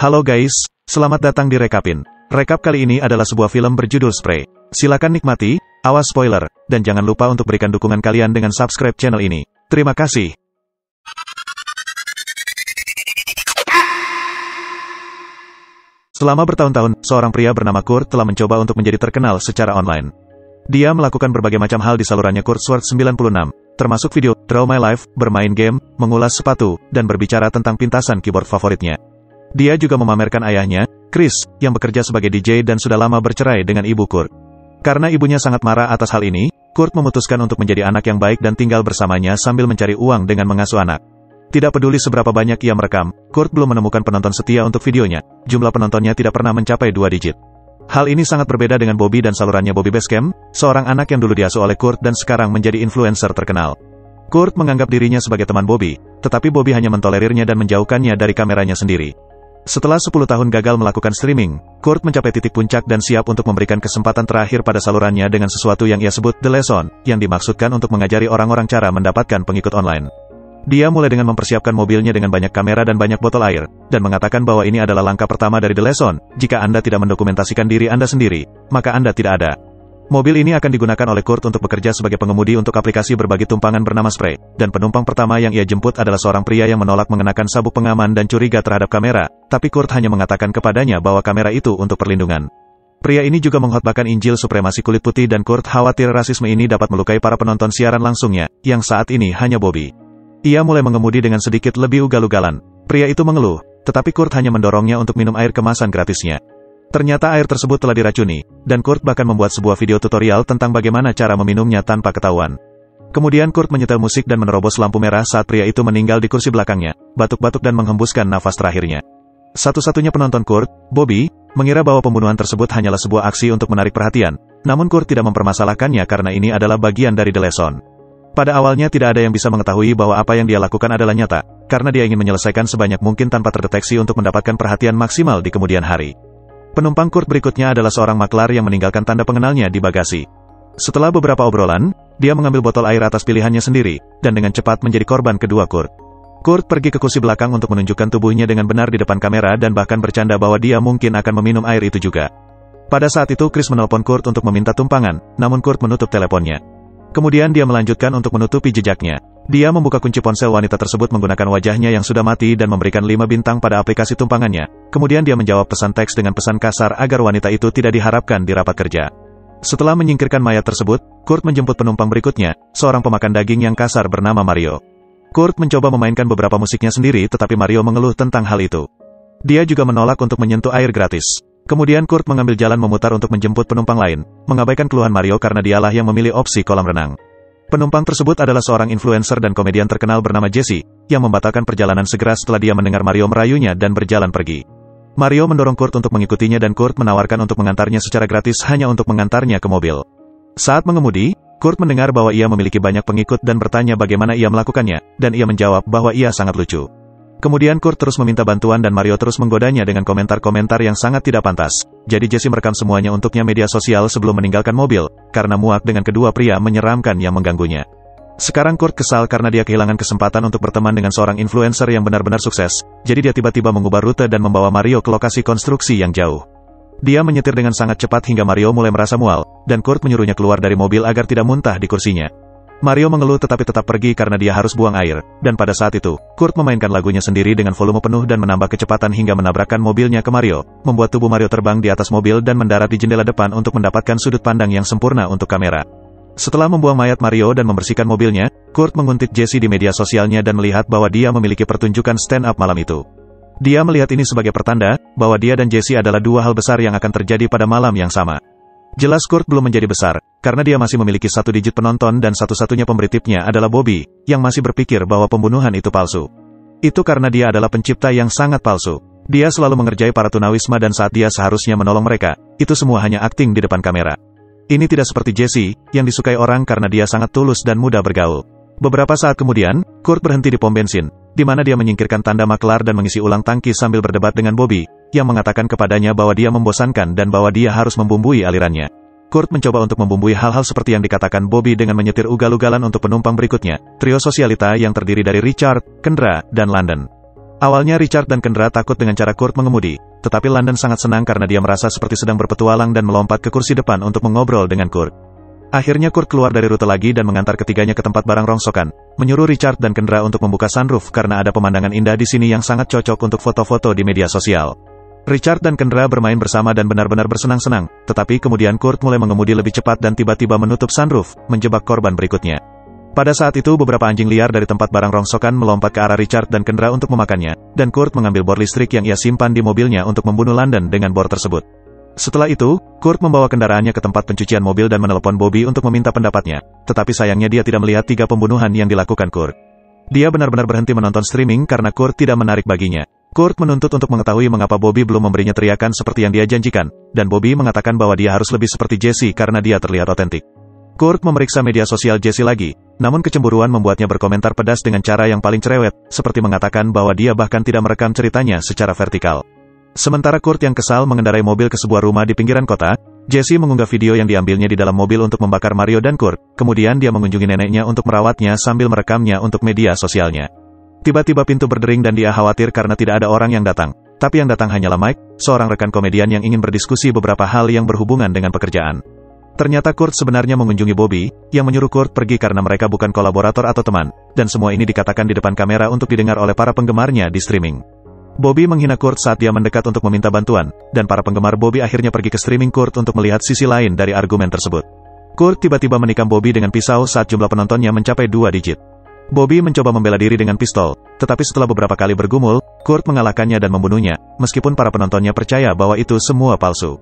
Halo guys, selamat datang di Rekapin. Rekap kali ini adalah sebuah film berjudul Spray. Silakan nikmati, awas spoiler, dan jangan lupa untuk berikan dukungan kalian dengan subscribe channel ini. Terima kasih. Selama bertahun-tahun, seorang pria bernama Kurt telah mencoba untuk menjadi terkenal secara online. Dia melakukan berbagai macam hal di salurannya Kurt Sword 96, termasuk video, Draw My Life, bermain game, mengulas sepatu, dan berbicara tentang pintasan keyboard favoritnya. Dia juga memamerkan ayahnya, Chris, yang bekerja sebagai DJ dan sudah lama bercerai dengan ibu Kurt. Karena ibunya sangat marah atas hal ini, Kurt memutuskan untuk menjadi anak yang baik dan tinggal bersamanya sambil mencari uang dengan mengasuh anak. Tidak peduli seberapa banyak ia merekam, Kurt belum menemukan penonton setia untuk videonya. Jumlah penontonnya tidak pernah mencapai 2 digit. Hal ini sangat berbeda dengan Bobby dan salurannya Bobby Basecamp, seorang anak yang dulu diasuh oleh Kurt dan sekarang menjadi influencer terkenal. Kurt menganggap dirinya sebagai teman Bobby, tetapi Bobby hanya mentolerirnya dan menjauhkannya dari kameranya sendiri. Setelah 10 tahun gagal melakukan streaming, Kurt mencapai titik puncak dan siap untuk memberikan kesempatan terakhir pada salurannya dengan sesuatu yang ia sebut The Lesson, yang dimaksudkan untuk mengajari orang-orang cara mendapatkan pengikut online. Dia mulai dengan mempersiapkan mobilnya dengan banyak kamera dan banyak botol air, dan mengatakan bahwa ini adalah langkah pertama dari The Lesson. Jika Anda tidak mendokumentasikan diri Anda sendiri, maka Anda tidak ada. Mobil ini akan digunakan oleh Kurt untuk bekerja sebagai pengemudi untuk aplikasi berbagi tumpangan bernama Spray, dan penumpang pertama yang ia jemput adalah seorang pria yang menolak mengenakan sabuk pengaman dan curiga terhadap kamera, tapi Kurt hanya mengatakan kepadanya bahwa kamera itu untuk perlindungan. Pria ini juga mengkhotbahkan Injil supremasi kulit putih dan Kurt khawatir rasisme ini dapat melukai para penonton siaran langsungnya, yang saat ini hanya Bobby. Ia mulai mengemudi dengan sedikit lebih ugal-ugalan. Pria itu mengeluh, tetapi Kurt hanya mendorongnya untuk minum air kemasan gratisnya. Ternyata air tersebut telah diracuni, dan Kurt bahkan membuat sebuah video tutorial tentang bagaimana cara meminumnya tanpa ketahuan. Kemudian Kurt menyetel musik dan menerobos lampu merah saat pria itu meninggal di kursi belakangnya, batuk-batuk dan menghembuskan nafas terakhirnya. Satu-satunya penonton Kurt, Bobby, mengira bahwa pembunuhan tersebut hanyalah sebuah aksi untuk menarik perhatian, namun Kurt tidak mempermasalahkannya karena ini adalah bagian dari The Lesson. Pada awalnya tidak ada yang bisa mengetahui bahwa apa yang dia lakukan adalah nyata, karena dia ingin menyelesaikan sebanyak mungkin tanpa terdeteksi untuk mendapatkan perhatian maksimal di kemudian hari. Penumpang Kurt berikutnya adalah seorang maklar yang meninggalkan tanda pengenalnya di bagasi. Setelah beberapa obrolan, dia mengambil botol air atas pilihannya sendiri, dan dengan cepat menjadi korban kedua Kurt. Kurt pergi ke kursi belakang untuk menunjukkan tubuhnya dengan benar di depan kamera dan bahkan bercanda bahwa dia mungkin akan meminum air itu juga. Pada saat itu Chris menelpon Kurt untuk meminta tumpangan, namun Kurt menutup teleponnya. Kemudian dia melanjutkan untuk menutupi jejaknya. Dia membuka kunci ponsel wanita tersebut menggunakan wajahnya yang sudah mati dan memberikan 5 bintang pada aplikasi tumpangannya. Kemudian dia menjawab pesan teks dengan pesan kasar agar wanita itu tidak diharapkan di rapat kerja. Setelah menyingkirkan mayat tersebut, Kurt menjemput penumpang berikutnya, seorang pemakan daging yang kasar bernama Mario. Kurt mencoba memainkan beberapa musiknya sendiri tetapi Mario mengeluh tentang hal itu. Dia juga menolak untuk menyentuh air gratis. Kemudian Kurt mengambil jalan memutar untuk menjemput penumpang lain, mengabaikan keluhan Mario karena dialah yang memilih opsi kolam renang. Penumpang tersebut adalah seorang influencer dan komedian terkenal bernama Jesse, yang membatalkan perjalanan segera setelah dia mendengar Mario merayunya dan berjalan pergi. Mario mendorong Kurt untuk mengikutinya dan Kurt menawarkan untuk mengantarnya secara gratis hanya untuk mengantarnya ke mobil. Saat mengemudi, Kurt mendengar bahwa ia memiliki banyak pengikut dan bertanya bagaimana ia melakukannya, dan ia menjawab bahwa ia sangat lucu. Kemudian Kurt terus meminta bantuan dan Mario terus menggodanya dengan komentar-komentar yang sangat tidak pantas. Jadi Jesse merekam semuanya untuknya media sosial sebelum meninggalkan mobil, karena muak dengan kedua pria menyeramkan yang mengganggunya. Sekarang Kurt kesal karena dia kehilangan kesempatan untuk berteman dengan seorang influencer yang benar-benar sukses, jadi dia tiba-tiba mengubah rute dan membawa Mario ke lokasi konstruksi yang jauh. Dia menyetir dengan sangat cepat hingga Mario mulai merasa mual, dan Kurt menyuruhnya keluar dari mobil agar tidak muntah di kursinya. Mario mengeluh tetapi tetap pergi karena dia harus buang air, dan pada saat itu, Kurt memainkan lagunya sendiri dengan volume penuh dan menambah kecepatan hingga menabrakkan mobilnya ke Mario, membuat tubuh Mario terbang di atas mobil dan mendarat di jendela depan untuk mendapatkan sudut pandang yang sempurna untuk kamera. Setelah membuang mayat Mario dan membersihkan mobilnya, Kurt menguntit Jesse di media sosialnya dan melihat bahwa dia memiliki pertunjukan stand-up malam itu. Dia melihat ini sebagai pertanda, bahwa dia dan Jesse adalah dua hal besar yang akan terjadi pada malam yang sama. Jelas Kurt belum menjadi besar, karena dia masih memiliki 1 digit penonton dan satu-satunya pemberi tipnya adalah Bobby, yang masih berpikir bahwa pembunuhan itu palsu. Itu karena dia adalah pencipta yang sangat palsu. Dia selalu mengerjai para tunawisma dan saat dia seharusnya menolong mereka, itu semua hanya akting di depan kamera. Ini tidak seperti Jesse, yang disukai orang karena dia sangat tulus dan mudah bergaul. Beberapa saat kemudian, Kurt berhenti di pom bensin, di mana dia menyingkirkan tanda maklar dan mengisi ulang tangki sambil berdebat dengan Bobby, yang mengatakan kepadanya bahwa dia membosankan dan bahwa dia harus membumbui alirannya. Kurt mencoba untuk membumbui hal-hal seperti yang dikatakan Bobby dengan menyetir ugal-ugalan untuk penumpang berikutnya, trio sosialita yang terdiri dari Richard, Kendra, dan London. Awalnya Richard dan Kendra takut dengan cara Kurt mengemudi, tetapi London sangat senang karena dia merasa seperti sedang berpetualang dan melompat ke kursi depan untuk mengobrol dengan Kurt. Akhirnya Kurt keluar dari rute lagi dan mengantar ketiganya ke tempat barang rongsokan, menyuruh Richard dan Kendra untuk membuka sunroof karena ada pemandangan indah di sini yang sangat cocok untuk foto-foto di media sosial. Richard dan Kendra bermain bersama dan benar-benar bersenang-senang, tetapi kemudian Kurt mulai mengemudi lebih cepat dan tiba-tiba menutup sunroof, menjebak korban berikutnya. Pada saat itu beberapa anjing liar dari tempat barang rongsokan melompat ke arah Richard dan Kendra untuk memakannya, dan Kurt mengambil bor listrik yang ia simpan di mobilnya untuk membunuh London dengan bor tersebut. Setelah itu, Kurt membawa kendaraannya ke tempat pencucian mobil dan menelepon Bobby untuk meminta pendapatnya, tetapi sayangnya dia tidak melihat 3 pembunuhan yang dilakukan Kurt. Dia benar-benar berhenti menonton streaming karena Kurt tidak menarik baginya. Kurt menuntut untuk mengetahui mengapa Bobby belum memberinya teriakan seperti yang dia janjikan, dan Bobby mengatakan bahwa dia harus lebih seperti Jesse karena dia terlihat otentik. Kurt memeriksa media sosial Jesse lagi, namun kecemburuan membuatnya berkomentar pedas dengan cara yang paling cerewet, seperti mengatakan bahwa dia bahkan tidak merekam ceritanya secara vertikal. Sementara Kurt yang kesal mengendarai mobil ke sebuah rumah di pinggiran kota, Jesse mengunggah video yang diambilnya di dalam mobil untuk membakar Mario dan Kurt, kemudian dia mengunjungi neneknya untuk merawatnya sambil merekamnya untuk media sosialnya. Tiba-tiba pintu berdering dan dia khawatir karena tidak ada orang yang datang. Tapi yang datang hanyalah Mike, seorang rekan komedian yang ingin berdiskusi beberapa hal yang berhubungan dengan pekerjaan. Ternyata Kurt sebenarnya mengunjungi Bobby, yang menyuruh Kurt pergi karena mereka bukan kolaborator atau teman, dan semua ini dikatakan di depan kamera untuk didengar oleh para penggemarnya di streaming. Bobby menghina Kurt saat dia mendekat untuk meminta bantuan, dan para penggemar Bobby akhirnya pergi ke streaming Kurt untuk melihat sisi lain dari argumen tersebut. Kurt tiba-tiba menikam Bobby dengan pisau saat jumlah penontonnya mencapai 2 digit. Bobby mencoba membela diri dengan pistol, tetapi setelah beberapa kali bergumul, Kurt mengalahkannya dan membunuhnya, meskipun para penontonnya percaya bahwa itu semua palsu.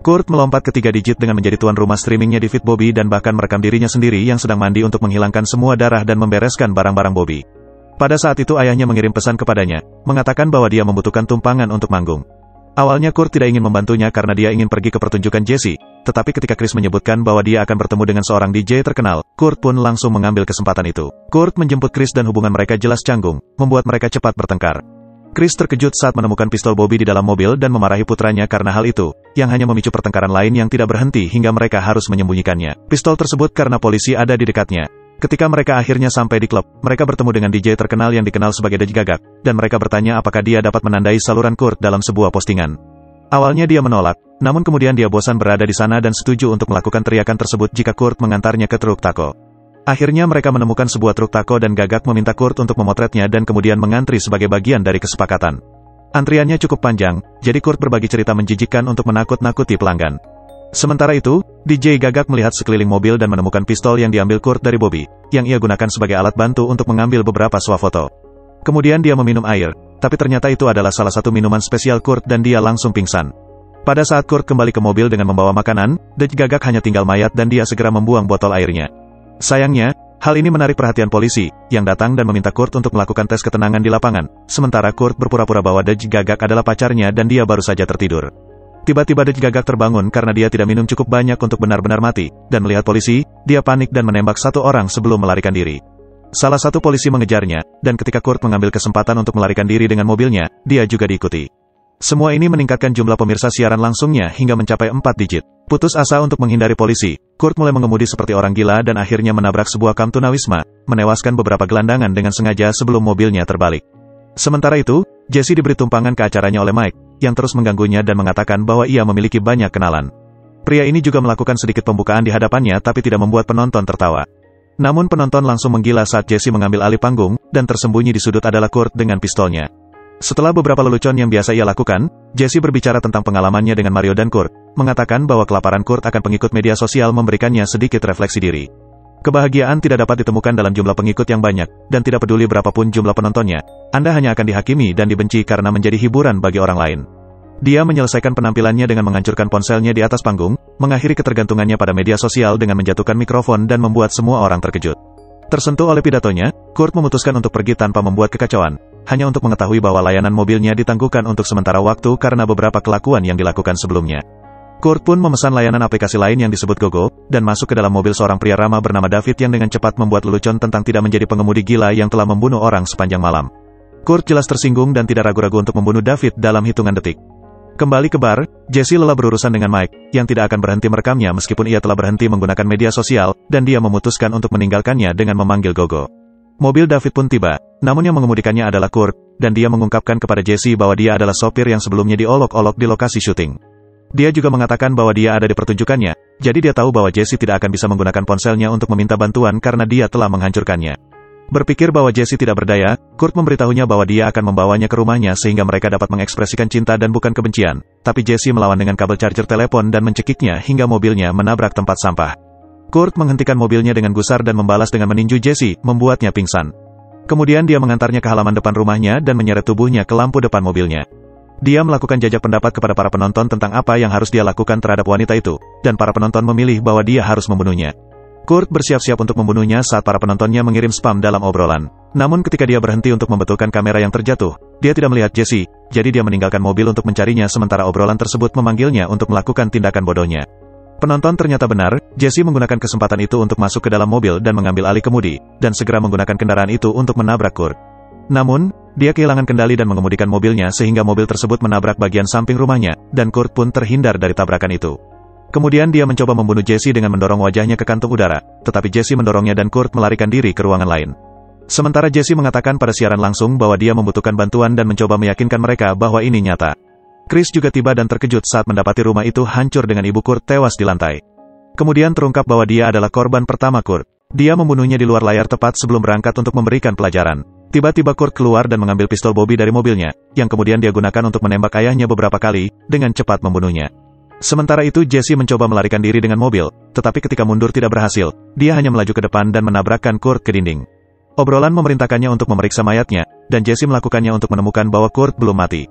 Kurt melompat ke 3 digit dengan menjadi tuan rumah streamingnya di feed Bobby dan bahkan merekam dirinya sendiri yang sedang mandi untuk menghilangkan semua darah dan membereskan barang-barang Bobby. Pada saat itu ayahnya mengirim pesan kepadanya, mengatakan bahwa dia membutuhkan tumpangan untuk manggung. Awalnya Kurt tidak ingin membantunya karena dia ingin pergi ke pertunjukan Jesse, tetapi ketika Chris menyebutkan bahwa dia akan bertemu dengan seorang DJ terkenal, Kurt pun langsung mengambil kesempatan itu. Kurt menjemput Chris dan hubungan mereka jelas canggung, membuat mereka cepat bertengkar. Chris terkejut saat menemukan pistol Bobby di dalam mobil dan memarahi putranya karena hal itu, yang hanya memicu pertengkaran lain yang tidak berhenti hingga mereka harus menyembunyikannya. Pistol tersebut karena polisi ada di dekatnya. Ketika mereka akhirnya sampai di klub, mereka bertemu dengan DJ terkenal yang dikenal sebagai DJ Gagak, dan mereka bertanya apakah dia dapat menandai saluran Kurt dalam sebuah postingan. Awalnya dia menolak, namun kemudian dia bosan berada di sana dan setuju untuk melakukan teriakan tersebut jika Kurt mengantarnya ke truk taco. Akhirnya mereka menemukan sebuah truk taco dan Gagak meminta Kurt untuk memotretnya dan kemudian mengantri sebagai bagian dari kesepakatan. Antriannya cukup panjang, jadi Kurt berbagi cerita menjijikkan untuk menakut-nakuti pelanggan. Sementara itu, DJ Gagak melihat sekeliling mobil dan menemukan pistol yang diambil Kurt dari Bobby, yang ia gunakan sebagai alat bantu untuk mengambil beberapa swafoto. Kemudian dia meminum air, tapi ternyata itu adalah salah satu minuman spesial Kurt dan dia langsung pingsan. Pada saat Kurt kembali ke mobil dengan membawa makanan, DJ Gagak hanya tinggal mayat dan dia segera membuang botol airnya. Sayangnya, hal ini menarik perhatian polisi, yang datang dan meminta Kurt untuk melakukan tes ketenangan di lapangan, sementara Kurt berpura-pura bahwa DJ Gagak adalah pacarnya dan dia baru saja tertidur. Tiba-tiba DJ Gagak terbangun karena dia tidak minum cukup banyak untuk benar-benar mati, dan melihat polisi, dia panik dan menembak satu orang sebelum melarikan diri. Salah satu polisi mengejarnya, dan ketika Kurt mengambil kesempatan untuk melarikan diri dengan mobilnya, dia juga diikuti. Semua ini meningkatkan jumlah pemirsa siaran langsungnya hingga mencapai 4 digit. Putus asa untuk menghindari polisi, Kurt mulai mengemudi seperti orang gila dan akhirnya menabrak sebuah kamp tunawisma, menewaskan beberapa gelandangan dengan sengaja sebelum mobilnya terbalik. Sementara itu, Jesse diberi tumpangan ke acaranya oleh Mike, yang terus mengganggunya dan mengatakan bahwa ia memiliki banyak kenalan. Pria ini juga melakukan sedikit pembukaan di hadapannya tapi tidak membuat penonton tertawa. Namun penonton langsung menggila saat Jesse mengambil alih panggung, dan tersembunyi di sudut adalah Kurt dengan pistolnya. Setelah beberapa lelucon yang biasa ia lakukan, Jesse berbicara tentang pengalamannya dengan Mario dan Kurt, mengatakan bahwa kelaparan Kurt akan pengikut media sosial memberikannya sedikit refleksi diri. Kebahagiaan tidak dapat ditemukan dalam jumlah pengikut yang banyak, dan tidak peduli berapapun jumlah penontonnya, Anda hanya akan dihakimi dan dibenci karena menjadi hiburan bagi orang lain. Dia menyelesaikan penampilannya dengan menghancurkan ponselnya di atas panggung, mengakhiri ketergantungannya pada media sosial dengan menjatuhkan mikrofon dan membuat semua orang terkejut. Tersentuh oleh pidatonya, Kurt memutuskan untuk pergi tanpa membuat kekacauan, hanya untuk mengetahui bahwa layanan mobilnya ditangguhkan untuk sementara waktu karena beberapa kelakuan yang dilakukan sebelumnya. Kurt pun memesan layanan aplikasi lain yang disebut GoGo, dan masuk ke dalam mobil seorang pria ramah bernama David yang dengan cepat membuat lelucon tentang tidak menjadi pengemudi gila yang telah membunuh orang sepanjang malam. Kurt jelas tersinggung dan tidak ragu-ragu untuk membunuh David dalam hitungan detik. Kembali ke bar, Jesse lelah berurusan dengan Mike, yang tidak akan berhenti merekamnya meskipun ia telah berhenti menggunakan media sosial, dan dia memutuskan untuk meninggalkannya dengan memanggil GoGo. Mobil David pun tiba, namun yang mengemudikannya adalah Kurt, dan dia mengungkapkan kepada Jesse bahwa dia adalah sopir yang sebelumnya diolok-olok di lokasi syuting. Dia juga mengatakan bahwa dia ada di pertunjukannya, jadi dia tahu bahwa Jesse tidak akan bisa menggunakan ponselnya untuk meminta bantuan karena dia telah menghancurkannya. Berpikir bahwa Jesse tidak berdaya, Kurt memberitahunya bahwa dia akan membawanya ke rumahnya sehingga mereka dapat mengekspresikan cinta dan bukan kebencian, tapi Jesse melawan dengan kabel charger telepon dan mencekiknya hingga mobilnya menabrak tempat sampah. Kurt menghentikan mobilnya dengan gusar dan membalas dengan meninju Jesse, membuatnya pingsan. Kemudian dia mengantarnya ke halaman depan rumahnya dan menyeret tubuhnya ke lampu depan mobilnya. Dia melakukan jajak pendapat kepada para penonton tentang apa yang harus dia lakukan terhadap wanita itu, dan para penonton memilih bahwa dia harus membunuhnya. Kurt bersiap-siap untuk membunuhnya saat para penontonnya mengirim spam dalam obrolan. Namun ketika dia berhenti untuk membetulkan kamera yang terjatuh, dia tidak melihat Jesse, jadi dia meninggalkan mobil untuk mencarinya sementara obrolan tersebut memanggilnya untuk melakukan tindakan bodohnya. Penonton ternyata benar, Jesse menggunakan kesempatan itu untuk masuk ke dalam mobil dan mengambil alih kemudi, dan segera menggunakan kendaraan itu untuk menabrak Kurt. Namun, dia kehilangan kendali dan mengemudikan mobilnya sehingga mobil tersebut menabrak bagian samping rumahnya, dan Kurt pun terhindar dari tabrakan itu. Kemudian dia mencoba membunuh Jesse dengan mendorong wajahnya ke kantung udara, tetapi Jesse mendorongnya dan Kurt melarikan diri ke ruangan lain. Sementara Jesse mengatakan pada siaran langsung bahwa dia membutuhkan bantuan dan mencoba meyakinkan mereka bahwa ini nyata. Chris juga tiba dan terkejut saat mendapati rumah itu hancur dengan ibu Kurt tewas di lantai. Kemudian terungkap bahwa dia adalah korban pertama Kurt. Dia membunuhnya di luar layar tepat sebelum berangkat untuk memberikan pelajaran. Tiba-tiba Kurt keluar dan mengambil pistol Bobby dari mobilnya, yang kemudian dia gunakan untuk menembak ayahnya beberapa kali, dengan cepat membunuhnya. Sementara itu Jesse mencoba melarikan diri dengan mobil, tetapi ketika mundur tidak berhasil, dia hanya melaju ke depan dan menabrakkan Kurt ke dinding. Obrolan memerintahkannya untuk memeriksa mayatnya, dan Jesse melakukannya untuk menemukan bahwa Kurt belum mati.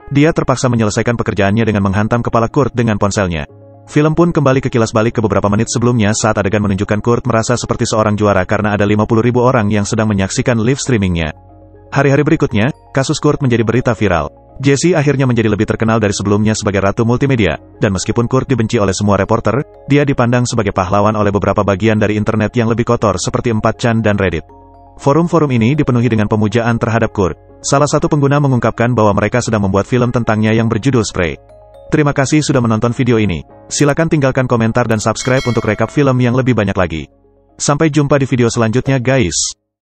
Dia terpaksa menyelesaikan pekerjaannya dengan menghantam kepala Kurt dengan ponselnya. Film pun kembali ke kilas balik ke beberapa menit sebelumnya saat adegan menunjukkan Kurt merasa seperti seorang juara karena ada 50.000 orang yang sedang menyaksikan live streamingnya. Hari-hari berikutnya, kasus Kurt menjadi berita viral. Jesse akhirnya menjadi lebih terkenal dari sebelumnya sebagai ratu multimedia, dan meskipun Kurt dibenci oleh semua reporter, dia dipandang sebagai pahlawan oleh beberapa bagian dari internet yang lebih kotor seperti 4chan dan Reddit. Forum-forum ini dipenuhi dengan pemujaan terhadap Kurt. Salah satu pengguna mengungkapkan bahwa mereka sedang membuat film tentangnya yang berjudul Spray. Terima kasih sudah menonton video ini. Silakan tinggalkan komentar dan subscribe untuk rekap film yang lebih banyak lagi. Sampai jumpa di video selanjutnya guys.